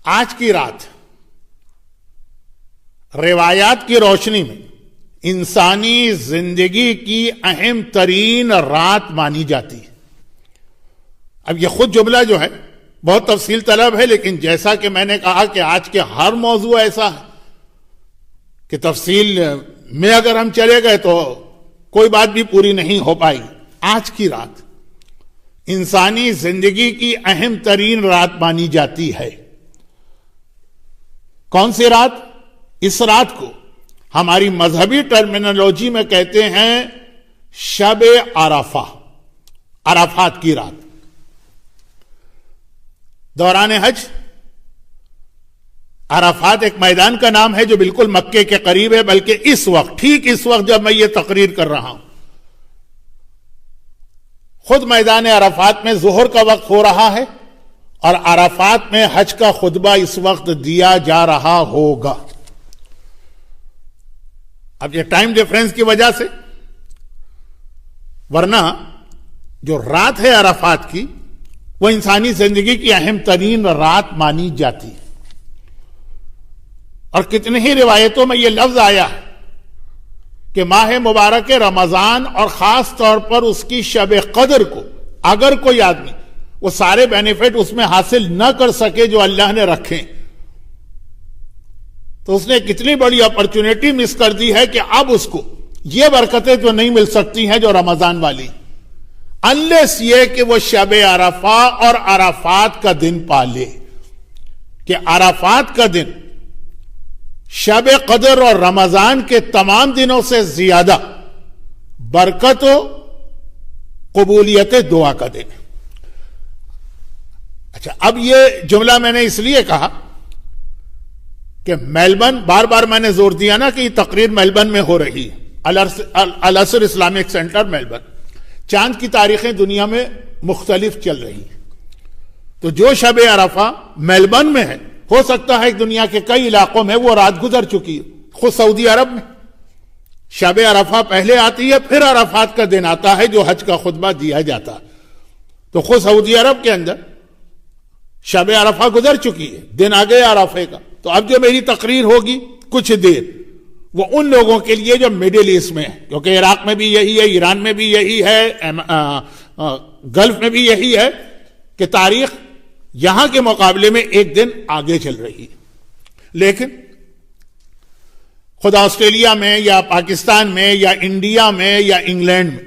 آج کی رات روایات کی روشنی میں انسانی زندگی کی اہم ترین رات مانی جاتی ہے. اب یہ خود جملہ جو ہے بہت تفصیل طلب ہے، لیکن جیسا کہ میں نے کہا کہ آج کے ہر موضوع ایسا ہے کہ تفصیل میں اگر ہم چلے گئے تو کوئی بات بھی پوری نہیں ہو پائی. آج کی رات انسانی زندگی کی اہم ترین رات مانی جاتی ہے. کون سی رات؟ اس رات کو ہماری مذہبی ٹرمینالوجی میں کہتے ہیں شب عرفہ، عرفات کی رات. دوران حج عرفات ایک میدان کا نام ہے جو بالکل مکے کے قریب ہے، بلکہ اس وقت، ٹھیک اس وقت جب میں یہ تقریر کر رہا ہوں، خود میدان عرفات میں ظہر کا وقت ہو رہا ہے اور عرفات میں حج کا خطبہ اس وقت دیا جا رہا ہوگا. اب یہ ٹائم ڈیفرنس کی وجہ سے، ورنہ جو رات ہے عرفات کی وہ انسانی زندگی کی اہم ترین رات مانی جاتی ہے. اور کتنی ہی روایتوں میں یہ لفظ آیا ہے کہ ماہ مبارک رمضان اور خاص طور پر اس کی شب قدر کو اگر کوئی آدمی وہ سارے بینیفٹ اس میں حاصل نہ کر سکے جو اللہ نے رکھے تو اس نے کتنی بڑی اپرچونٹی مس کر دی ہے کہ اب اس کو یہ برکتیں تو نہیں مل سکتی ہیں جو رمضان والی، انلیس یہ کہ وہ شب عرفہ اور عرفات کا دن پالے. کہ عرفات کا دن شب قدر اور رمضان کے تمام دنوں سے زیادہ برکت و قبولیت دعا کا دن. اچھا، اب یہ جملہ میں نے اس لیے کہا کہ میلبرن، بار بار میں نے زور دیا نا کہ یہ تقریر میلبرن میں ہو رہی ہے، الازہر اسلامک سینٹر میلبرن. چاند کی تاریخیں دنیا میں مختلف چل رہی ہیں، تو جو شب عرفہ میلبرن میں ہے، ہو سکتا ہے کہ دنیا کے کئی علاقوں میں وہ رات گزر چکی ہے. خود سعودی عرب میں شب عرفہ پہلے آتی ہے، پھر عرفات کا دن آتا ہے جو حج کا خطبہ دیا جاتا ہے. تو خود سعودی عرب کے اندر شب عرفہ گزر چکی ہے، دن آ گیا عرفے کا. تو اب جو میری تقریر ہوگی کچھ دیر، وہ ان لوگوں کے لیے جو مڈل ایسٹ میں ہے، کیونکہ عراق میں بھی یہی ہے، ایران میں بھی یہی ہے، گلف میں بھی یہی ہے کہ تاریخ یہاں کے مقابلے میں ایک دن آگے چل رہی ہے. لیکن خود آسٹریلیا میں یا پاکستان میں یا انڈیا میں یا انگلینڈ میں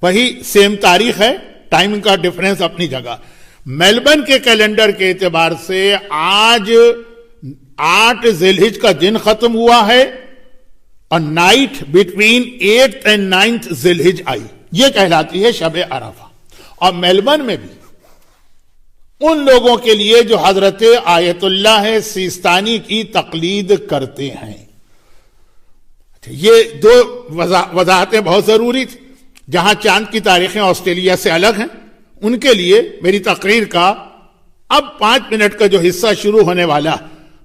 وہی سیم تاریخ ہے، ٹائم کا ڈیفرنس اپنی جگہ. میلبرن کے کیلنڈر کے اعتبار سے آج 8 ذی الحجہ کا دن ختم ہوا ہے اور night between 8th and 9th ذی الحجہ آئی، یہ کہلاتی ہے شب عرفہ. اور میلبرن میں بھی ان لوگوں کے لیے جو حضرت آیت اللہ سیستانی کی تقلید کرتے ہیں. یہ دو وضاحتیں بہت ضروری تھی. جہاں چاند کی تاریخیں آسٹریلیا سے الگ ہیں، ان کے لیے میری تقریر کا اب 5 منٹ کا جو حصہ شروع ہونے والا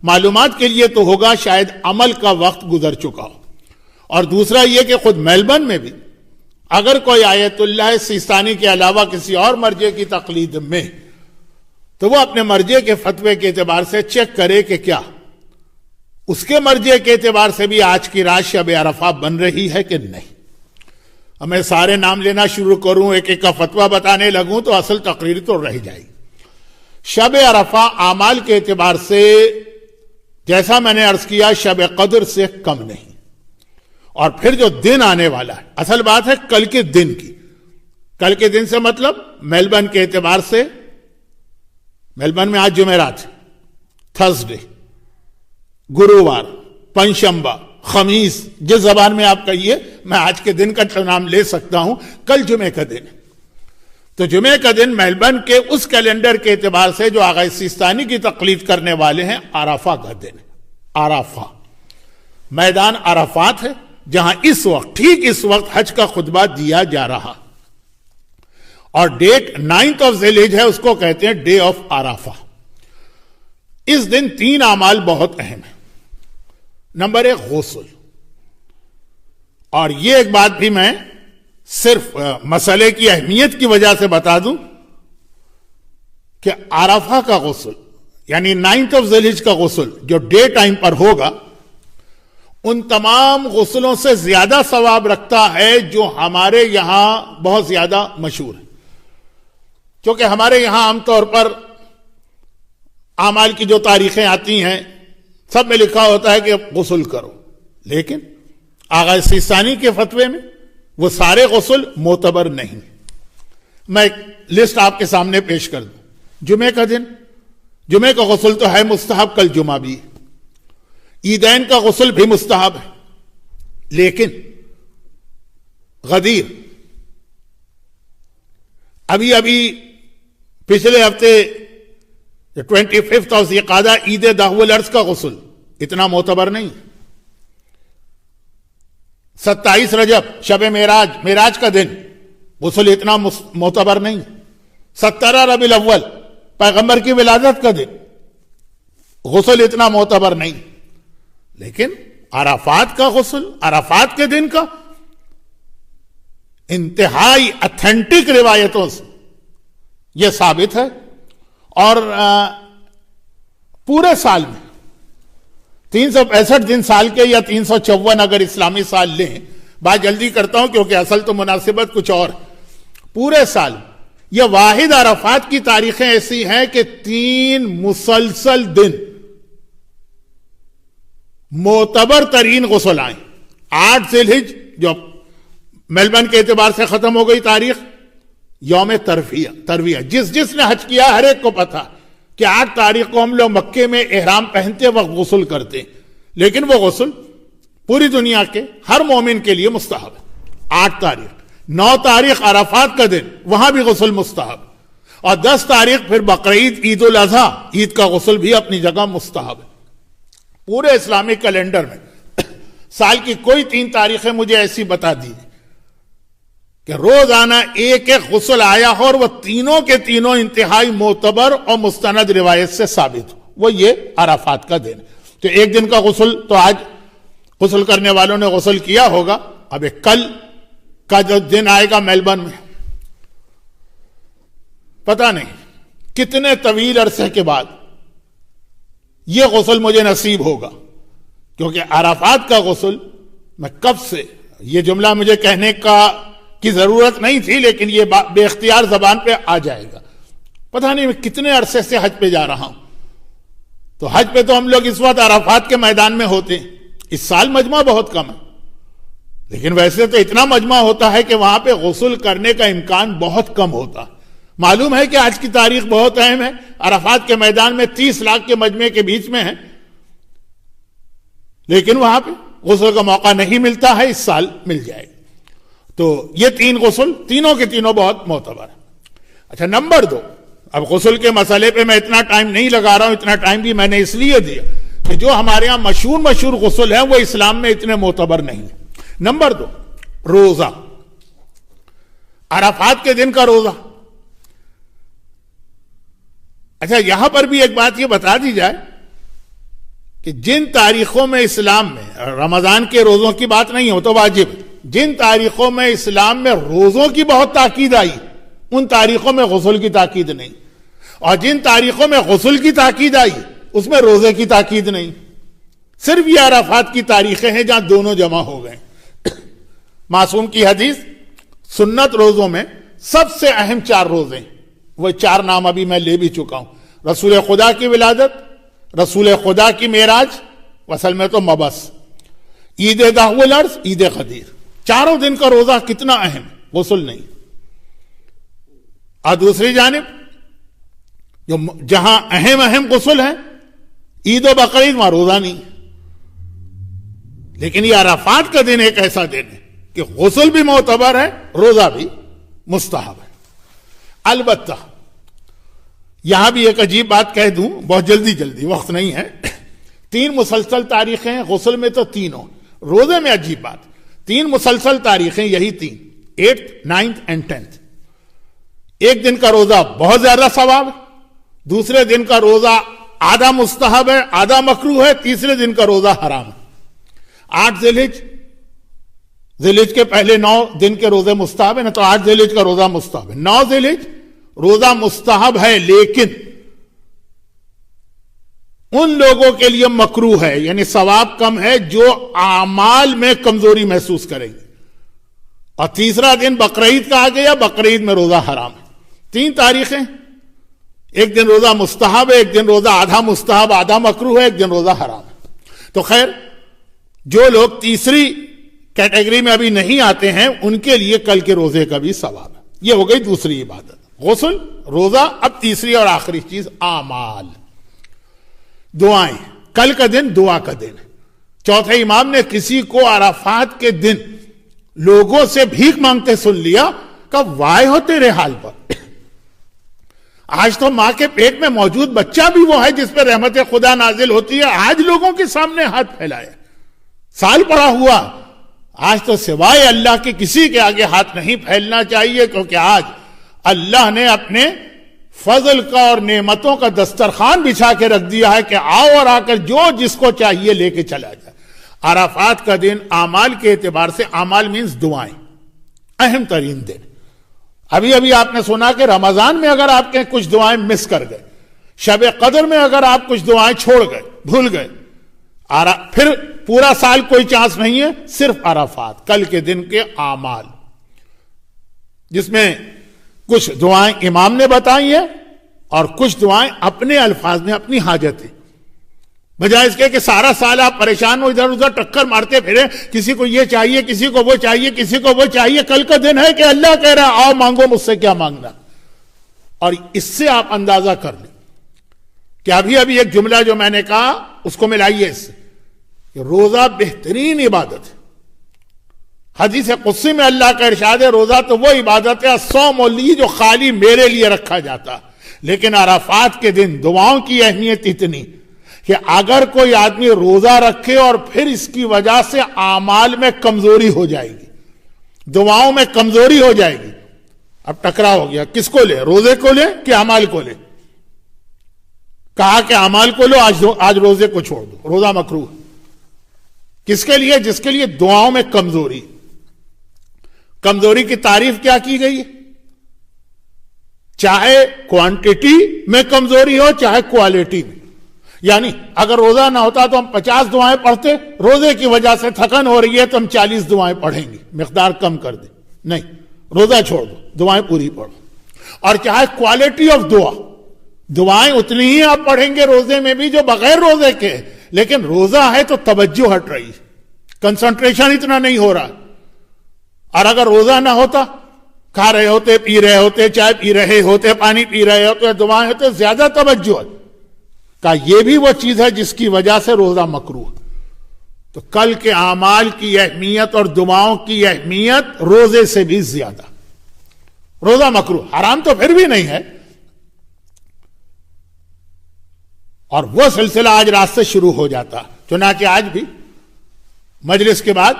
معلومات کے لیے تو ہوگا، شاید عمل کا وقت گزر چکا ہو. اور دوسرا یہ کہ خود میلبرن میں بھی اگر کوئی آیت اللہ سیستانی کے علاوہ کسی اور مرجع کی تقلید میں، تو وہ اپنے مرجع کے فتوے کے اعتبار سے چیک کرے کہ کیا اس کے مرجع کے اعتبار سے بھی آج کی رات شب عرفہ بن رہی ہے کہ نہیں. اب میں سارے نام لینا شروع کروں، ایک ایک کا فتویٰ بتانے لگوں تو اصل تقریر تو رہ جائے گی. شب عرفہ اعمال کے اعتبار سے جیسا میں نے عرض کیا شب قدر سے کم نہیں. اور پھر جو دن آنے والا ہے، اصل بات ہے کل کے دن کی. کل کے دن سے مطلب میلبرن کے اعتبار سے، میلبرن میں آج جمعرات، تھرسڈے، گرووار، پنجشنبہ، خمیس، جس زبان میں آپ کہیے، میں آج کے دن کا نام لے سکتا ہوں. کل جمعے کا دن، تو جمعے کا دن میلبرن کے اس کیلنڈر کے اعتبار سے جو آغا سیستانی کی تقلید کرنے والے ہیں، عرفہ کا دن. عرفہ میدان عرفات ہے جہاں اس وقت، ٹھیک اس وقت حج کا خطبہ دیا جا رہا. اور ڈیٹ 9th of ذی الحجہ ہے، اس کو کہتے ہیں ڈے آف عرفہ. اس دن 3 اعمال بہت اہم ہیں. نمبر 1 غسل. اور یہ ایک بات بھی میں صرف مسئلے کی اہمیت کی وجہ سے بتا دوں کہ عرفہ کا غسل یعنی 9th آف ذوالحج کا غسل جو ڈے ٹائم پر ہوگا ان تمام غسلوں سے زیادہ ثواب رکھتا ہے جو ہمارے یہاں بہت زیادہ مشہور ہے. کیونکہ ہمارے یہاں عام طور پر اعمال کی جو تاریخیں آتی ہیں سب میں لکھا ہوتا ہے کہ غسل کرو، لیکن آغا سیستانی کے فتوے میں وہ سارے غسل معتبر نہیں. میں ایک لسٹ آپ کے سامنے پیش کر دوں. جمعے کا دن، جمعے کا غسل تو ہے مستحب، کل جمعہ بھی. عیدین کا غسل بھی مستحب ہے، لیکن غدیر، ابھی پچھلے ہفتے 25 آف ذی القعدہ عید دہو العرض کا غسل اتنا معتبر نہیں. 27 رجب شب معراج کا دن غسل اتنا معتبر نہیں. 17 ربیع الاول پیغمبر کی ولادت کا دن غسل اتنا معتبر نہیں. لیکن عرفات کا غسل، عرفات کے دن کا انتہائی اتھینٹک روایتوں سے یہ ثابت ہے. اور پورے سال میں 365 دن سال کے یا 354 اگر اسلامی سال لیں، بات جلدی کرتا ہوں کیونکہ اصل تو مناسبت کچھ اور. پورے سال یہ واحد عرفات کی تاریخیں ایسی ہیں کہ 3 مسلسل دن معتبر ترین غسل آئیں. 8 ذی الحج جو میلبرن کے اعتبار سے ختم ہو گئی تاریخ، یوم ترویہ. جس نے حج کیا ہر ایک کو پتا کہ 8 تاریخ کو ہم لوگ مکے میں احرام پہنتے وقت غسل کرتے، لیکن وہ غسل پوری دنیا کے ہر مومن کے لیے مستحب ہے. 8 تاریخ، 9 تاریخ عرفات کا دن، وہاں بھی غسل مستحب، اور 10 تاریخ پھر بقرعید عید الاضحیٰ، عید کا غسل بھی اپنی جگہ مستحب ہے. پورے اسلامی کیلنڈر میں سال کی کوئی 3 تاریخیں مجھے ایسی بتا دیجیے کہ روزانہ ایک غسل آیا ہو اور وہ تینوں کے تینوں انتہائی معتبر اور مستند روایت سے ثابت ہو. وہ یہ عرفات کا دن. تو ایک دن کا غسل تو آج غسل کرنے والوں نے غسل کیا ہوگا. اب کل کا جو دن آئے گا میلبرن میں، پتہ نہیں کتنے طویل عرصے کے بعد یہ غسل مجھے نصیب ہوگا. کیونکہ عرفات کا غسل میں کب سے، یہ جملہ مجھے کہنے کی ضرورت نہیں تھی لیکن یہ بے اختیار زبان پہ آ جائے گا. پتہ نہیں میں کتنے عرصے سے حج پہ جا رہا ہوں. تو حج پہ تو ہم لوگ اس وقت عرفات کے میدان میں ہوتے ہیں. اس سال مجمع بہت کم ہے، لیکن ویسے تو اتنا مجمع ہوتا ہے کہ وہاں پہ غسل کرنے کا امکان بہت کم ہوتا. معلوم ہے کہ آج کی تاریخ بہت اہم ہے. عرفات کے میدان میں 30 لاکھ کے مجمع کے بیچ میں ہے، لیکن وہاں پہ غسل کا موقع نہیں ملتا ہے. اس سال مل جائے گا. تو یہ 3 غسل تینوں کے تینوں بہت معتبر ہیں. اچھا، نمبر 2، اب غسل کے مسئلے پہ میں اتنا ٹائم نہیں لگا رہا ہوں. اتنا ٹائم بھی میں نے اس لیے دیا کہ جو ہمارے ہاں مشہور غسل ہیں وہ اسلام میں اتنے معتبر نہیں ہیں. نمبر 2، روزہ. عرفات کے دن کا روزہ. اچھا، یہاں پر بھی ایک بات یہ بتا دی جائے کہ جن تاریخوں میں اسلام میں، رمضان کے روزوں کی بات نہیں ہو تو واجب، جن تاریخوں میں اسلام میں روزوں کی بہت تاکید آئی ان تاریخوں میں غسل کی تاکید نہیں، اور جن تاریخوں میں غسل کی تاکید آئی اس میں روزے کی تاکید نہیں. صرف یہ عرفات کی تاریخیں ہیں جہاں دونوں جمع ہو گئے. معصوم کی حدیث، سنت روزوں میں سب سے اہم 4 روزے، وہ 4 نام ابھی میں لے بھی چکا ہوں. رسول خدا کی ولادت، رسول خدا کی معراج، اصل میں تو مبعث، عید دہو العرض، عید غدیر. چاروں دن کا روزہ کتنا اہم، غسل نہیں. اور دوسری جانب جہاں اہم غسل ہے، عید و بقرعید، وہاں روزہ نہیں. لیکن یہ عرفات کا دن ایک ایسا دن ہے کہ غسل بھی معتبر ہے، روزہ بھی مستحب ہے. البتہ یہاں بھی ایک عجیب بات کہہ دوں، بہت جلدی، وقت نہیں ہے. 3 مسلسل تاریخیں ہیں، غسل میں تو تینوں، روزے میں عجیب بات، 3 مسلسل تاریخیں، یہی 3، 8th 9th and 10th. ایک دن کا روزہ بہت زیادہ ثواب ہے، دوسرے دن کا روزہ آدھا مستحب ہے، آدھا مکروہ ہے، تیسرے دن کا روزہ حرام ہے. 8 ذی الحج کے پہلے 9 دن کے روزے مستحب ہے نا، تو 8 ذی الحج کا روزہ مستحب ہے. 9 ذی الحج روزہ مستحب ہے، لیکن ان لوگوں کے لیے مکروہ ہے، یعنی ثواب کم ہے جو اعمال میں کمزوری محسوس کریں گے۔ اور تیسرا دن بقرعید کا آ گیا، بقرعید میں روزہ حرام ہے۔ 3 تاریخیں، ایک دن روزہ مستحب ہے، ایک دن روزہ آدھا مستحب آدھا مکروہ ہے، ایک دن روزہ حرام ہے۔ تو خیر، جو لوگ تیسری کیٹیگری میں ابھی نہیں آتے ہیں ان کے لیے کل کے روزے کا بھی ثواب ہے۔ یہ ہو گئی دوسری عبادت، غسل، روزہ۔ اب تیسری اور آخری چیز اعمال، دعائیں۔ کل کا دن دعا کا دن ہے۔ چوتھے امام نے کسی کو عرفات کے دن لوگوں سے بھیک مانگتے سن لیا کہ وائے ہو تیرے حال پر، آج تو ماں کے پیٹ میں موجود بچہ بھی وہ ہے جس پہ رحمت خدا نازل ہوتی ہے، آج لوگوں کے سامنے ہاتھ پھیلائے، سال پڑا ہوا، آج تو سوائے اللہ کے کسی کے آگے ہاتھ نہیں پھیلنا چاہیے، کیونکہ آج اللہ نے اپنے فضل کا اور نعمتوں کا دسترخوان بچھا کے رکھ دیا ہے کہ آؤ اور آ کر جو جس کو چاہیے لے کے چلا جائے۔ عرفات کا دن اعمال کے اعتبار سے، اعمال مینز دعائیں، اہم ترین دن۔ ابھی آپ نے سنا کہ رمضان میں اگر آپ کے کچھ دعائیں مس کر گئے، شب قدر میں اگر آپ کچھ دعائیں چھوڑ گئے، بھول گئے، پھر پورا سال کوئی چانس نہیں ہے، صرف عرفات کل کے دن کے اعمال، جس میں کچھ دعائیں امام نے بتائی ہیں اور کچھ دعائیں اپنے الفاظ میں، اپنی حاجتیں، بجائے اس کے کہ سارا سال آپ پریشان ہو، ادھر ادھر ٹکر مارتے پھرے، کسی کو یہ چاہیے، کسی کو وہ چاہیے، کسی کو وہ چاہیے۔ کل کا دن ہے کہ اللہ کہہ رہا ہے آؤ مانگو مجھ سے کیا مانگنا، اور اس سے آپ اندازہ کر لیں کہ ابھی ایک جملہ جو میں نے کہا اس کو ملائیے اس سے، کہ روزہ بہترین عبادت ہے۔ حدیث قدسی میں اللہ کا ارشاد ہے روزہ تو وہ عبادت ہے الصوم لی جو خالی میرے لیے رکھا جاتا، لیکن عرفات کے دن دعاؤں کی اہمیت اتنی کہ اگر کوئی آدمی روزہ رکھے اور پھر اس کی وجہ سے اعمال میں کمزوری ہو جائے گی، دعاؤں میں کمزوری ہو جائے گی، اب ٹکرا ہو گیا، کس کو لے، روزے کو لے کہ اعمال کو لے؟ کہا کہ اعمال کو لو، آج روزے کو چھوڑ دو، روزہ مکروہ۔ کس کے لیے؟ جس کے لیے دعاؤں میں کمزوری۔ کمزوری کی تعریف کیا کی گئی ہے؟ چاہے کوانٹٹی میں کمزوری ہو چاہے کوالٹی میں، یعنی اگر روزہ نہ ہوتا تو ہم 50 دعائیں پڑھتے، روزے کی وجہ سے تھکن ہو رہی ہے تو ہم 40 دعائیں پڑھیں گے، مقدار کم کر دیں، نہیں، روزہ چھوڑ دو، دعائیں پوری پڑھو۔ اور چاہے کوالٹی آف دعائیں اتنی ہی آپ پڑھیں گے روزے میں بھی جو بغیر روزے کے، لیکن روزہ ہے تو توجہ ہٹ رہی ہے، کنسنٹریشن اتنا نہیں ہو رہا۔ اور اگر روزہ نہ ہوتا، کھا رہے ہوتے، پی رہے ہوتے، چائے پی رہے ہوتے، پانی پی رہے ہوتے، دعائیں ہوتے، زیادہ توجہ کا یہ بھی وہ چیز ہے جس کی وجہ سے روزہ مکروہ۔ تو کل کے اعمال کی اہمیت اور دعاؤں کی اہمیت روزے سے بھی زیادہ۔ روزہ مکروہ، حرام تو پھر بھی نہیں ہے۔ اور وہ سلسلہ آج رات سے شروع ہو جاتا، چنانچہ آج بھی مجلس کے بعد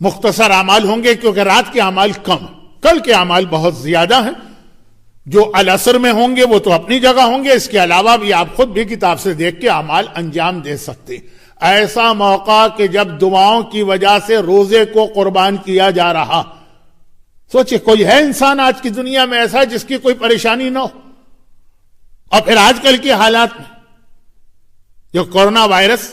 مختصر اعمال ہوں گے، کیونکہ رات کے اعمال کم، کل کے اعمال بہت زیادہ ہیں۔ جو العصر میں ہوں گے وہ تو اپنی جگہ ہوں گے، اس کے علاوہ بھی آپ خود بھی کتاب سے دیکھ کے اعمال انجام دے سکتے۔ ایسا موقع کہ جب دعاؤں کی وجہ سے روزے کو قربان کیا جا رہا، سوچے کوئی ہے انسان آج کی دنیا میں ایسا جس کی کوئی پریشانی نہ ہو؟ اور پھر آج کل کے حالات میں جو کورونا وائرس،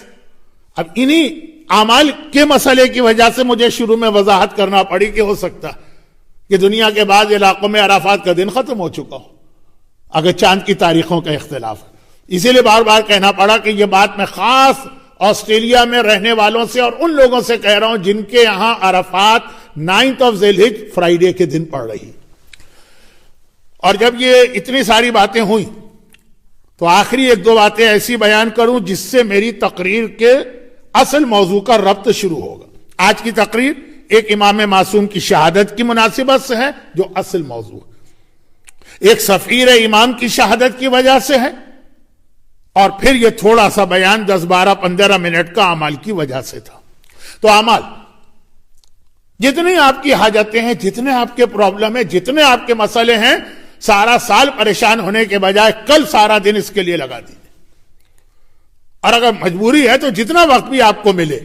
اب انہی اعمال کے مسئلے کی وجہ سے مجھے شروع میں وضاحت کرنا پڑی کہ ہو سکتا کہ دنیا کے بعض علاقوں میں عرفات کا دن ختم ہو چکا ہو، اگر چاند کی تاریخوں کا اختلاف ہے۔ اسی لیے بار بار کہنا پڑا کہ یہ بات میں خاص آسٹریلیا میں رہنے والوں سے اور ان لوگوں سے کہہ رہا ہوں جن کے یہاں عرفات 9 ذی الحجہ فرائیڈے کے دن پڑ رہی۔ اور جب یہ اتنی ساری باتیں ہوئیں تو آخری 1-2 باتیں ایسی بیان کروں جس سے میری تقریر کے اصل موضوع کا ربط شروع ہوگا۔ آج کی تقریر ایک امام معصوم کی شہادت کی مناسبت سے ہے جو اصل موضوع، ایک سفیر امام کی شہادت کی وجہ سے ہے، اور پھر یہ تھوڑا سا بیان 10-12-15 منٹ کا اعمال کی وجہ سے تھا۔ تو اعمال، جتنی آپ کی حاجتیں ہیں، جتنے آپ کے پرابلم ہیں، جتنے آپ کے مسئلے ہیں، سارا سال پریشان ہونے کے بجائے کل سارا دن اس کے لیے لگا دیجیے، اور اگر مجبوری ہے تو جتنا وقت بھی آپ کو ملے۔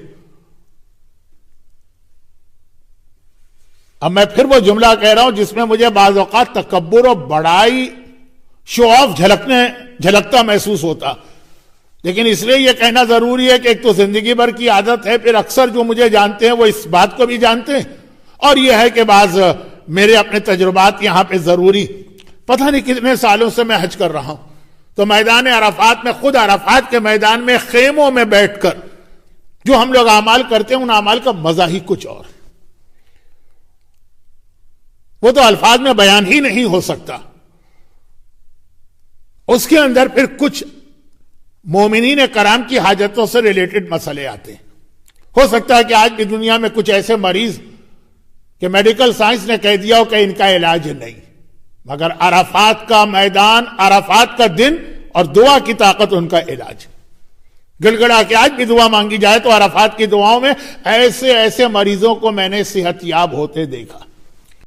اب میں پھر وہ جملہ کہہ رہا ہوں جس میں مجھے بعض اوقات تکبر و بڑائی، شو آف جھلکتا محسوس ہوتا لیکن اس لیے یہ کہنا ضروری ہے کہ ایک تو زندگی بھر کی عادت ہے، پھر اکثر جو مجھے جانتے ہیں وہ اس بات کو بھی جانتے ہیں، اور یہ ہے کہ بعض میرے اپنے تجربات یہاں پہ ضروری، پتہ نہیں کتنے سالوں سے میں حج کر رہا ہوں، تو میدان عرفات میں، خود عرفات کے میدان میں خیموں میں بیٹھ کر جو ہم لوگ اعمال کرتے ہیں ان اعمال کا مزہ ہی کچھ اور ہے، وہ تو الفاظ میں بیان ہی نہیں ہو سکتا۔ اس کے اندر پھر کچھ مومنین کرام کی حاجتوں سے ریلیٹڈ مسئلے آتے ہیں۔ ہو سکتا ہے کہ آج بھی دنیا میں کچھ ایسے مریض کہ میڈیکل سائنس نے کہہ دیا ہو کہ ان کا علاج نہیں، مگر عرفات کا میدان، عرفات کا دن اور دعا کی طاقت ان کا علاج۔ گڑ گڑا کے آج بھی دعا مانگی جائے تو عرفات کی دعاؤں میں ایسے ایسے مریضوں کو میں نے صحت یاب ہوتے دیکھا۔